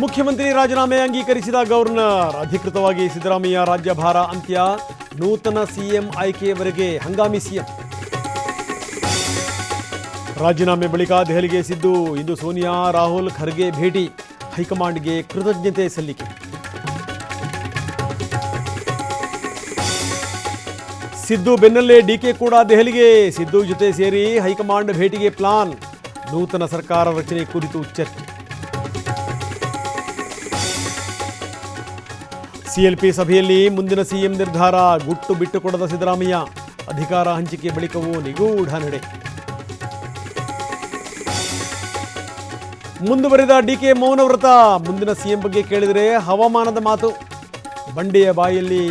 ಮುಖ್ಯಮಂತ್ರಿ ರಾಜೀನಾಮೆ ಅಂಗೀಕರಿಸಿದ ಗವರ್ನರ್. ಅಧಿಕೃತವಾಗಿ ಸಿದ್ದರಾಮಯ್ಯ ರಾಜ್ಯಭಾರ ಅಂತ್ಯ. ನೂತನ ಸಿಎಂ ಆಯ್ಕೆಯವರೆಗೆ ಹಂಗಾಮಿ ಸಿಎಂ. ರಾಜೀನಾಮೆ ಬಳಿಕ ದೆಹಲಿಗೆ ಸಿದ್ದು. ಇಂದು ಸೋನಿಯಾ, ರಾಹುಲ್, ಖರ್ಗೆ ಭೇಟಿ. ಹೈಕಮಾಂಡ್ಗೆ ಕೃತಜ್ಞತೆ ಸಲ್ಲಿಕೆ. ಸಿದ್ದು ಬೆನ್ನಲ್ಲೇ ಡಿಕೆ ಕೂಡ ದೆಹಲಿಗೆ. ಸಿದ್ದು ಜೊತೆ ಸೇರಿ ಹೈಕಮಾಂಡ್ ಭೇಟಿಗೆ ಪ್ಲಾನ್. ನೂತನ ಸರ್ಕಾರ ರಚನೆ ಕುರಿತು ಚರ್ಚೆ. ಸಿಎಲ್ಪಿ ಸಭೆಯಲ್ಲಿ ಮುಂದಿನ ಸಿಎಂ ನಿರ್ಧಾರ. ಗುಟ್ಟು ಬಿಟ್ಟುಕೊಡದ ಸಿದ್ದರಾಮಯ್ಯ. ಅಧಿಕಾರ ಹಂಚಿಕೆ ಬಳಿಕವೂ ನಿಗೂಢ ನಡೆ. ಮುಂದುವರಿದ ಡಿಕೆ ಮೌನವ್ರತ. ಮುಂದಿನ ಸಿಎಂ ಬಗ್ಗೆ ಕೇಳಿದರೆ ಹವಾಮಾನದ ಮಾತು. ಬಂಡೆಯ ಬಾಯಲ್ಲಿ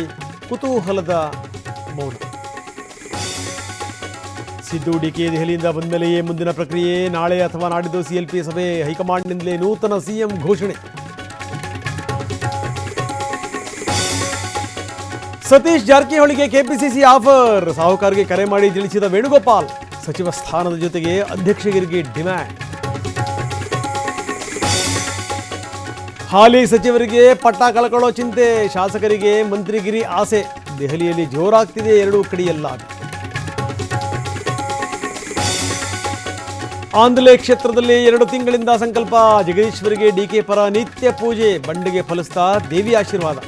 ಕುತೂಹಲದ ಮೌನ. ಸಿದ್ದು ಡಿಕೆ ದೆಹಲಿಯಿಂದ ಬಂದ ಮೇಲೆಯೇ ಮುಂದಿನ ಪ್ರಕ್ರಿಯೆ. ನಾಳೆ ಅಥವಾ ನಾಡಿದ್ದು ಸಿಎಲ್ಪಿ ಸಭೆ. ಹೈಕಮಾಂಡ್ನಿಂದಲೇ ನೂತನ ಸಿಎಂ ಘೋಷಣೆ. ಸತೀಶ್ ಜಾರಕಿಹೊಳಿಗೆ ಕೆಪಿಸಿಸಿ ಆಫರ್. ಸಾಹುಕಾರ್ಗೆ ಕರೆ ಮಾಡಿ ತಿಳಿಸಿದ ವೇಣುಗೋಪಾಲ್. ಸಚಿವ ಸ್ಥಾನದ ಜೊತೆಗೆ ಅಧ್ಯಕ್ಷಗಿರಿಗೆ ಡಿಮ್ಯಾಂಡ್. ಹಾಲಿ ಸಚಿವರಿಗೆ ಪಟ್ಟ ಕಳ್ಕೊಳ್ಳೋ ಚಿಂತೆ. ಶಾಸಕರಿಗೆ ಮಂತ್ರಿಗಿರಿ ಆಸೆ. ದೆಹಲಿಯಲ್ಲಿ ಜೋರಾಗ್ತಿದೆ ಎರಡೂ ಕಡೆಯಲ್ಲಾಗಿ. ಆಂಧ್ಲೆ ಕ್ಷೇತ್ರದಲ್ಲಿ 2 ತಿಂಗಳಿಂದ ಸಂಕಲ್ಪ. ಜಗದೀಶ್ವರಿಗೆ ಡಿಕೆ ಪರ ನಿತ್ಯ ಪೂಜೆ. ಬಂಡೆಗೆ ಫಲಿಸ್ತಾ ದೇವಿ ಆಶೀರ್ವಾದ.